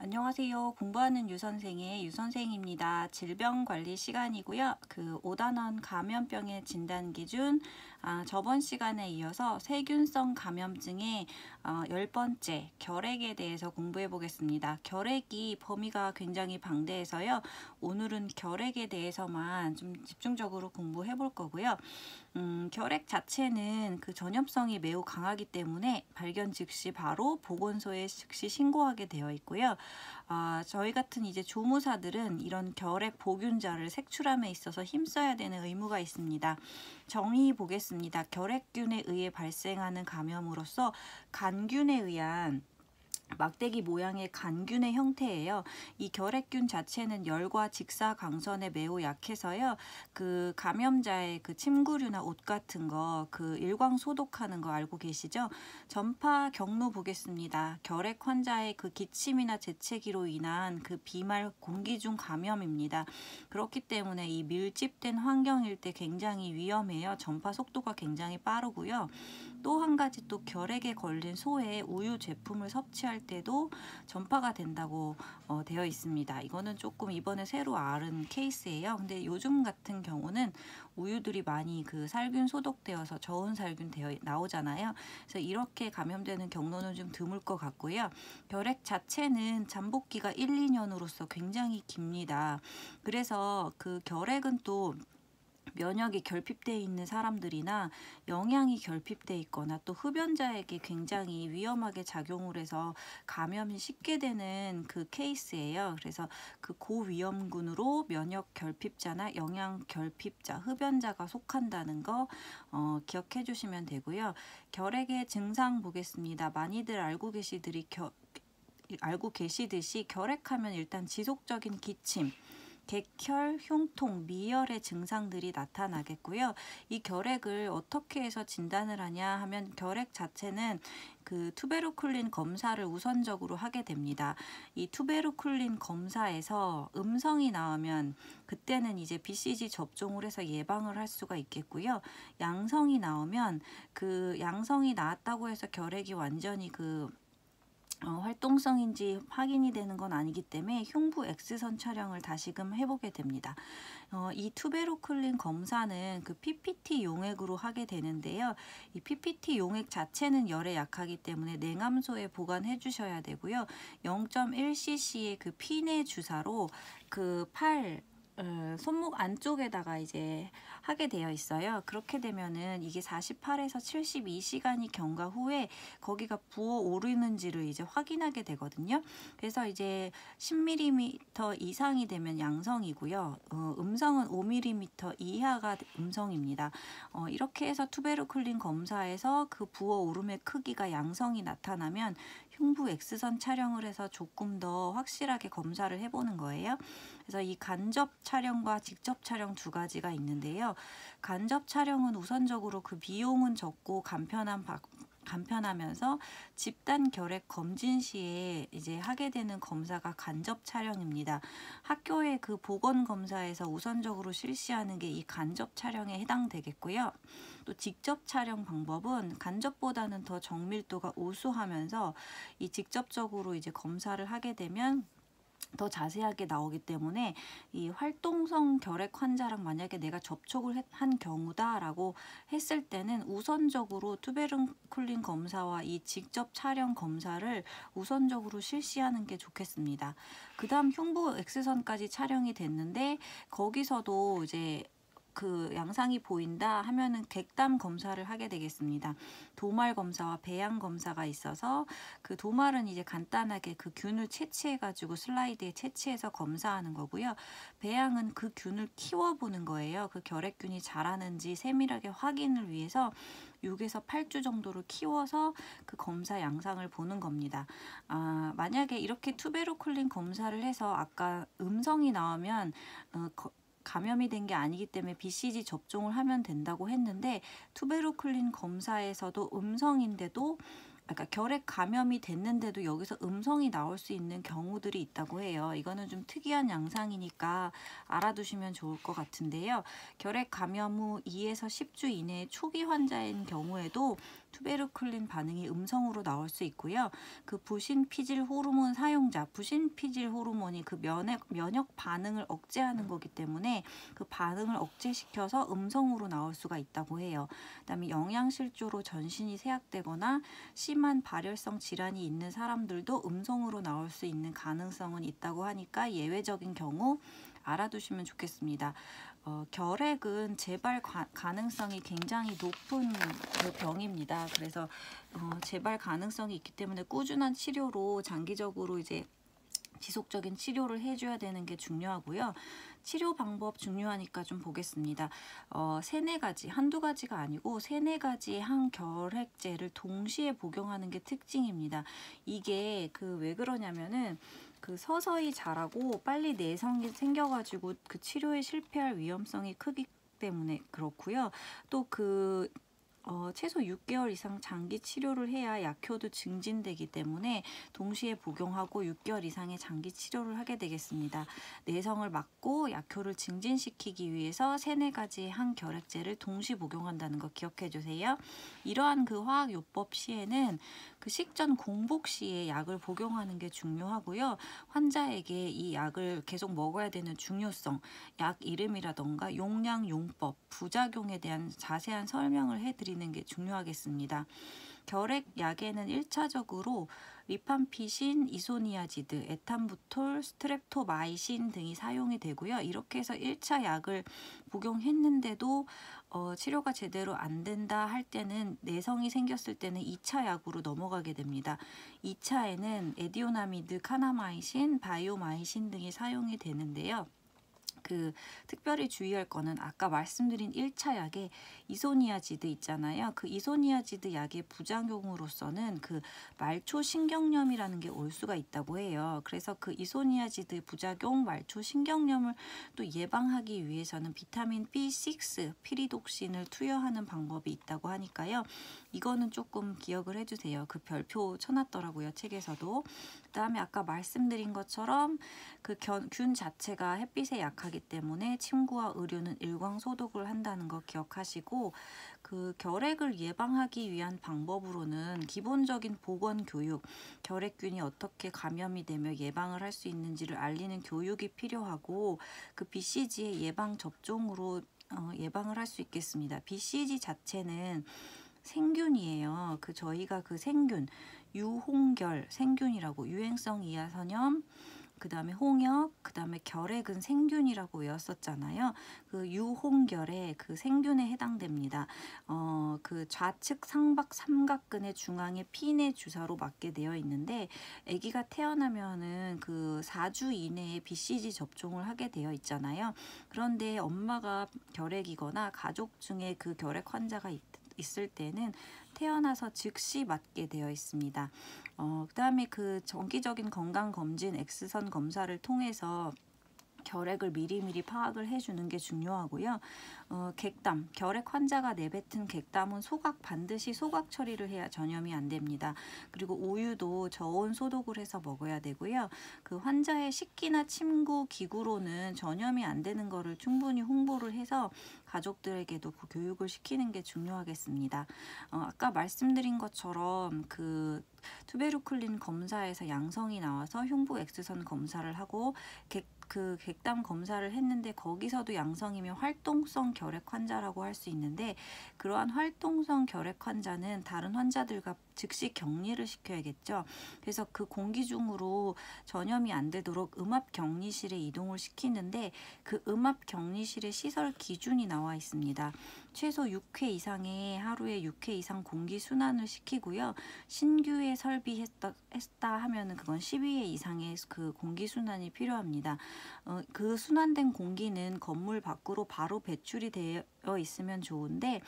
안녕하세요. 공부하는 유선생의 유선생입니다. 질병관리 시간이고요. 그 5단원 감염병의 진단 기준, 저번 시간에 이어서 세균성 감염증의 10번째 결핵에 대해서 공부해 보겠습니다. 결핵이 범위가 굉장히 방대해서요. 오늘은 결핵에 대해서만 좀 집중적으로 공부해 볼 거고요. 결핵 자체는 그 전염성이 매우 강하기 때문에 발견 즉시 바로 보건소에 즉시 신고하게 되어 있고요. 저희 같은 이제 조무사들은 이런 결핵 보균자를 색출함에 있어서 힘써야 되는 의무가 있습니다. 정의 보겠습니다. 결핵균에 의해 발생하는 감염으로서 간균에 의한 막대기 모양의 간균의 형태예요. 이 결핵균 자체는 열과 직사광선에 매우 약해서요. 그 감염자의 그 침구류나 옷 같은 거 그 일광 소독하는 거 알고 계시죠? 전파 경로 보겠습니다. 결핵 환자의 그 기침이나 재채기로 인한 그 비말 공기 중 감염입니다. 그렇기 때문에 이 밀집된 환경일 때 굉장히 위험해요. 전파 속도가 굉장히 빠르고요. 또 한 가지 또 결핵에 걸린 소의 우유 제품을 섭취할 때도 전파가 된다고 되어 있습니다. 이거는 조금 이번에 새로 알은 케이스예요. 근데 요즘 같은 경우는 우유들이 많이 그 살균 소독되어서 저온 살균 되어 나오잖아요. 그래서 이렇게 감염되는 경로는 좀 드물 것 같고요. 결핵 자체는 잠복기가 1, 2년으로서 굉장히 깁니다. 그래서 그 결핵은 또 면역이 결핍되어 있는 사람들이나 영양이 결핍되어 있거나 또 흡연자에게 굉장히 위험하게 작용을 해서 감염이 쉽게 되는 그 케이스예요. 그래서 그 고위험군으로 면역 결핍자나 영양 결핍자, 흡연자가 속한다는 거 기억해 주시면 되고요. 결핵의 증상 보겠습니다. 많이들 알고 계시듯이 결핵하면 일단 지속적인 기침, 객혈, 흉통, 미열의 증상들이 나타나겠고요. 이 결핵을 어떻게 해서 진단을 하냐 하면 결핵 자체는 그 투베르쿨린 검사를 우선적으로 하게 됩니다. 이 투베르쿨린 검사에서 음성이 나오면 그때는 이제 BCG 접종을 해서 예방을 할 수가 있겠고요. 양성이 나오면 그 양성이 나왔다고 해서 결핵이 완전히 활동성인지 확인이 되는 건 아니기 때문에 흉부 X선 촬영을 다시금 해보게 됩니다. 이 투베르쿨린 검사는 그 PPT 용액으로 하게 되는데요. 이 PPT 용액 자체는 열에 약하기 때문에 냉암소에 보관해 주셔야 되고요. 0.1cc의 그 피내 주사로 그 손목 안쪽에다가 이제 하게 되어 있어요. 그렇게 되면은 이게 48에서 72시간이 경과 후에 거기가 부어오르는지를 이제 확인하게 되거든요. 그래서 이제 10mm 이상이 되면 양성이고요. 음성은 5mm 이하가 음성입니다. 이렇게 해서 투베르쿨린 검사에서 그 부어오름의 크기가 양성이 나타나면 흉부 X선 촬영을 해서 조금 더 확실하게 검사를 해보는 거예요. 그래서 이 간접 촬영과 직접 촬영 두 가지가 있는데요. 간접 촬영은 우선적으로 그 비용은 적고 간편하면서 집단 결핵 검진 시에 이제 하게 되는 검사가 간접 촬영입니다. 학교의 그 보건 검사에서 우선적으로 실시하는 게 이 간접 촬영에 해당되겠고요. 또 직접 촬영 방법은 간접보다는 더 정밀도가 우수하면서 이 직접적으로 이제 검사를 하게 되면 더 자세하게 나오기 때문에 이 활동성 결핵 환자랑 만약에 내가 접촉을 한 경우다라고 했을 때는 우선적으로 투베르쿨린 검사와 이 직접 촬영 검사를 우선적으로 실시하는 게 좋겠습니다. 그 다음 흉부 X선까지 촬영이 됐는데 거기서도 이제 그 양상이 보인다 하면은 객담 검사를 하게 되겠습니다. 도말 검사와 배양 검사가 있어서 그 도말은 이제 간단하게 그 균을 채취해 가지고 슬라이드에 채취해서 검사하는 거고요. 배양은 그 균을 키워보는 거예요. 그 결핵균이 자라는지 세밀하게 확인을 위해서 6에서 8주 정도를 키워서 그 검사 양상을 보는 겁니다. 만약에 이렇게 투베르쿨린 검사를 해서 아까 음성이 나오면 감염이 된 게 아니기 때문에 BCG 접종을 하면 된다고 했는데 투베르쿨린 검사에서도 음성인데도 그러니까 결핵 감염이 됐는데도 여기서 음성이 나올 수 있는 경우들이 있다고 해요. 이거는 좀 특이한 양상이니까 알아두시면 좋을 것 같은데요. 결핵 감염 후 2에서 10주 이내의 초기 환자인 경우에도 투베르클린 반응이 음성으로 나올 수 있고요. 그 부신피질 호르몬 사용자, 부신피질 호르몬이 그 면역 반응을 억제하는 거기 때문에 그 반응을 억제시켜서 음성으로 나올 수가 있다고 해요. 그다음에 영양실조로 전신이 세약되거나 심한 발열성 질환이 있는 사람들도 음성으로 나올 수 있는 가능성은 있다고 하니까 예외적인 경우 알아두시면 좋겠습니다. 결핵은 재발 가능성이 굉장히 높은 그 병입니다. 그래서 재발 가능성이 있기 때문에 꾸준한 치료로 장기적으로 이제 지속적인 치료를 해줘야 되는 게 중요하고요. 치료 방법 중요하니까 좀 보겠습니다. 세네 가지, 한두 가지가 아니고 세네 가지의 항결핵제를 동시에 복용하는 게 특징입니다. 이게 왜 그러냐면은 그 서서히 자라고 빨리 내성이 생겨가지고 그 치료에 실패할 위험성이 크기 때문에 그렇고요. 또 최소 6개월 이상 장기 치료를 해야 약효도 증진되기 때문에 동시에 복용하고 6개월 이상의 장기 치료를 하게 되겠습니다. 내성을 막고 약효를 증진시키기 위해서 세네 가지의 항결핵제를 동시 복용한다는 거 기억해 주세요. 이러한 그 화학요법 시에는 그 식전 공복 시에 약을 복용하는 게 중요하고요. 환자에게 이 약을 계속 먹어야 되는 중요성, 약 이름이라던가 용량, 용법, 부작용에 대한 자세한 설명을 해드리는 게 중요하겠습니다. 결핵 약에는 1차적으로 리팜피신, 이소니아지드, 에탄부톨, 스트랩토마이신 등이 사용이 되고요. 이렇게 해서 1차 약을 복용했는데도 치료가 제대로 안 된다 할 때는 내성이 생겼을 때는 2차 약으로 넘어가게 됩니다. 2차에는 에디오나미드, 카나마이신, 바이오마이신 등이 사용이 되는데요. 특별히 주의할 거는 아까 말씀드린 1차 약에 이소니아지드 있잖아요. 그 이소니아지드 약의 부작용으로서는 그 말초신경염이라는 게 올 수가 있다고 해요. 그래서 그 이소니아지드 부작용, 말초신경염을 또 예방하기 위해서는 비타민 B6, 피리독신을 투여하는 방법이 있다고 하니까요. 이거는 조금 기억을 해주세요. 그 별표 쳐놨더라고요, 책에서도. 그 다음에 아까 말씀드린 것처럼 균 자체가 햇빛에 약하기 때문에 침구와 의류는 일광 소독을 한다는 거 기억하시고, 결핵을 예방하기 위한 방법으로는 기본적인 보건 교육, 결핵균이 어떻게 감염이 되며 예방을 할 수 있는지를 알리는 교육이 필요하고, BCG의 예방 접종으로 예방을 할 수 있겠습니다. BCG 자체는 생균이에요. 저희가 생균, 유홍결 생균이라고, 유행성 이하선염, 그 다음에 홍역, 그 다음에 결핵은 생균이라고 외웠었잖아요. 유홍결의 생균에 해당됩니다. 좌측 상박 삼각근의 중앙에 피내 주사로 맞게 되어 있는데, 아기가 태어나면은 4주 이내에 BCG 접종을 하게 되어 있잖아요. 그런데 엄마가 결핵이거나 가족 중에 결핵 환자가 있을 때는 태어나서 즉시 맞게 되어 있습니다. 그 다음에 정기적인 건강검진 엑스선 검사를 통해서 결핵을 미리미리 파악을 해주는 게 중요하고요. 객담, 결핵 환자가 내뱉은 객담은 반드시 소각 처리를 해야 전염이 안 됩니다. 그리고 우유도 저온 소독을 해서 먹어야 되고요. 환자의 식기나 침구, 기구로는 전염이 안 되는 거를 충분히 홍보를 해서 가족들에게도 교육을 시키는 게 중요하겠습니다. 아까 말씀드린 것처럼 투베르클린 검사에서 양성이 나와서 흉부 엑스선 검사를 하고 객담 검사를 했는데 거기서도 양성이면 활동성 결핵 환자라고 할 수 있는데, 그러한 활동성 결핵 환자는 다른 환자들과 즉시 격리를 시켜야겠죠. 그래서 공기 중으로 전염이 안 되도록 음압 격리실에 이동을 시키는데, 음압 격리실의 시설 기준이 나와 있습니다. 최소 6회 이상의 하루에 6회 이상 공기 순환을 시키고요. 신규에 설비했다 하면은 그건 12회 이상의 공기 순환이 필요합니다. 순환된 공기는 건물 밖으로 바로 배출이 되어 있으면 좋은데,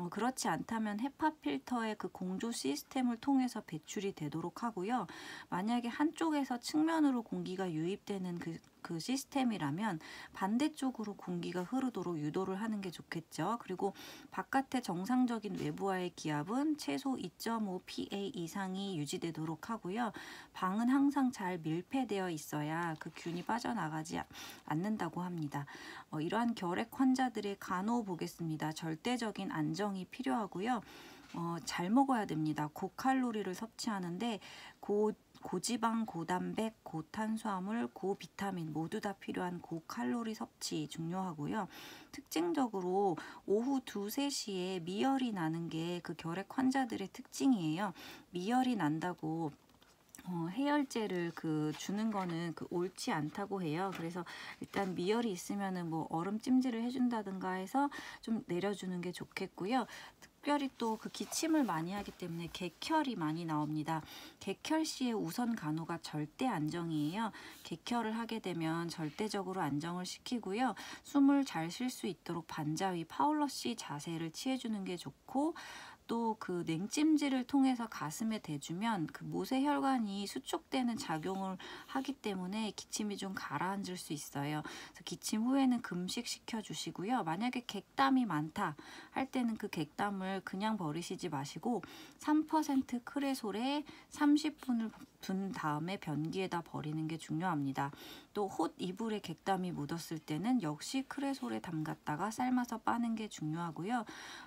그렇지 않다면 헤파 필터의 공조 시스템을 통해서 배출이 되도록 하고요. 만약에 한쪽에서 측면으로 공기가 유입되는 그 시스템이라면 반대쪽으로 공기가 흐르도록 유도를 하는 게 좋겠죠. 그리고 바깥의 정상적인 외부와의 기압은 최소 2.5 PA 이상이 유지되도록 하고요. 방은 항상 잘 밀폐되어 있어야 균이 빠져나가지 않는다고 합니다. 이러한 결핵 환자들의 간호 보겠습니다. 절대적인 안정이 필요하고요. 잘 먹어야 됩니다. 고칼로리를 섭취하는데 고지방, 고단백, 고탄수화물, 고비타민 모두 다 필요한 고칼로리 섭취 중요하고요. 특징적으로 오후 2, 3시에 미열이 나는 게 그 결핵 환자들의 특징이에요. 미열이 난다고 해열제를 주는 거는 옳지 않다고 해요. 그래서 일단 미열이 있으면은 뭐 얼음 찜질을 해준다든가 해서 좀 내려주는 게 좋겠고요. 특별히 또 기침을 많이 하기 때문에 객혈이 많이 나옵니다. 객혈 시의 우선 간호가 절대 안정이에요. 객혈을 하게 되면 절대적으로 안정을 시키고요. 숨을 잘 쉴 수 있도록 반자위 파울러시 자세를 취해주는 게 좋고, 또 냉찜질을 통해서 가슴에 대주면 모세혈관이 수축되는 작용을 하기 때문에 기침이 좀 가라앉을 수 있어요. 그래서 기침 후에는 금식시켜 주시고요. 만약에 객담이 많다 할 때는 그 객담을 그냥 버리시지 마시고 3% 크레솔에 30분을 둔 다음에 변기에다 버리는 게 중요합니다. 또 홑 이불에 객담이 묻었을 때는 역시 크레솔에 담갔다가 삶아서 빠는 게 중요하고요.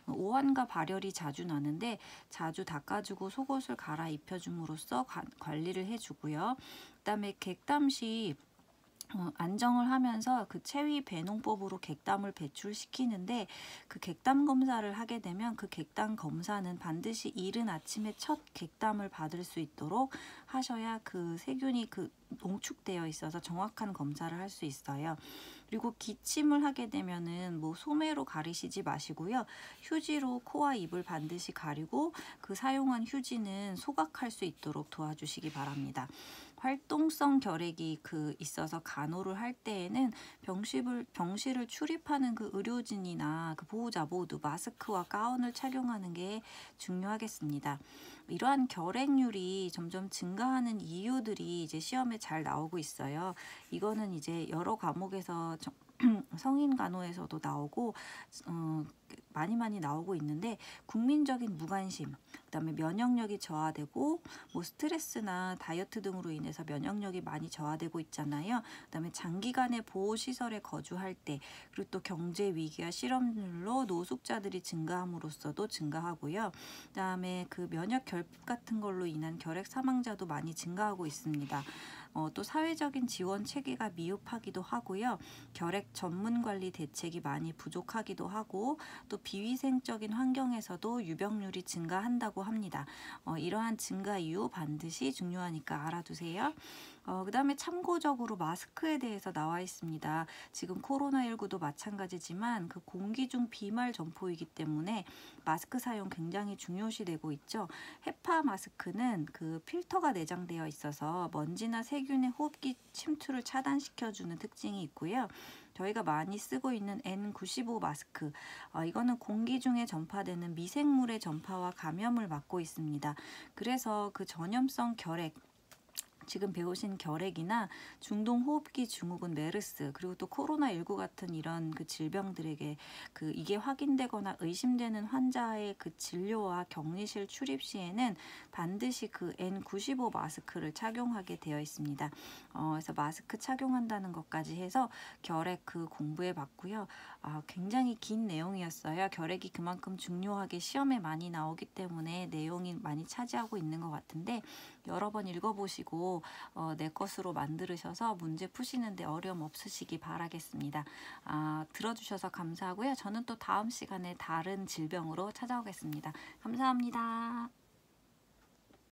오한과 발열이 자주 나는데 자주 닦아주고 속옷을 갈아입혀줌으로써 관리를 해주고요. 그다음에 객담 시 안정을 하면서 체위 배농법으로 객담을 배출시키는데 객담 검사를 하게 되면 객담 검사는 반드시 이른 아침에 첫 객담을 받을 수 있도록 하셔야 세균이 농축되어 있어서 정확한 검사를 할 수 있어요. 그리고 기침을 하게 되면은 소매로 가리시지 마시고요. 휴지로 코와 입을 반드시 가리고 사용한 휴지는 소각할 수 있도록 도와주시기 바랍니다. 활동성 결핵이 있어서 간호를 할 때에는 병실을 출입하는 의료진이나 보호자 모두 마스크와 가운을 착용하는 게 중요하겠습니다. 이러한 결핵률이 점점 증가하는 이유들이 이제 시험에 잘 나오고 있어요. 이거는 이제 여러 과목에서 성인 간호에서도 나오고 많이 나오고 있는데, 국민적인 무관심, 그다음에 면역력이 저하되고 스트레스나 다이어트 등으로 인해서 면역력이 많이 저하되고 있잖아요. 그다음에 장기간의 보호시설에 거주할 때, 그리고 또 경제 위기와 실업률로 노숙자들이 증가함으로써도 증가하고요. 그다음에 면역 결핍 같은 걸로 인한 결핵 사망자도 많이 증가하고 있습니다. 또 사회적인 지원 체계가 미흡하기도 하고요. 결핵 전문 관리 대책이 많이 부족하기도 하고, 또 비위생적인 환경에서도 유병률이 증가한다고 합니다. 이러한 증가 이유 반드시 중요하니까 알아두세요. 그 다음에 참고적으로 마스크에 대해서 나와 있습니다. 지금 코로나19도 마찬가지지만 공기 중 비말 점포이기 때문에 마스크 사용 굉장히 중요시되고 있죠. 헤파 마스크는 필터가 내장되어 있어서 먼지나 세균의 호흡기 침투를 차단시켜주는 특징이 있고요. 저희가 많이 쓰고 있는 N95 마스크, 이거는 공기 중에 전파되는 미생물의 전파와 감염을 막고 있습니다. 그래서 전염성 결핵, 지금 배우신 결핵이나 중동호흡기 증후군 메르스, 그리고 또 코로나19 같은 이런 질병들에게 이게 확인되거나 의심되는 환자의 진료와 격리실 출입 시에는 반드시 N95 마스크를 착용하게 되어 있습니다. 그래서 마스크 착용한다는 것까지 해서 결핵 공부해 봤고요. 굉장히 긴 내용이었어요. 결핵이 그만큼 중요하게 시험에 많이 나오기 때문에 내용이 많이 차지하고 있는 것 같은데, 여러 번 읽어보시고 내 것으로 만들으셔서 문제 푸시는데 어려움 없으시기 바라겠습니다. 들어주셔서 감사하고요. 저는 또 다음 시간에 다른 질병으로 찾아오겠습니다. 감사합니다.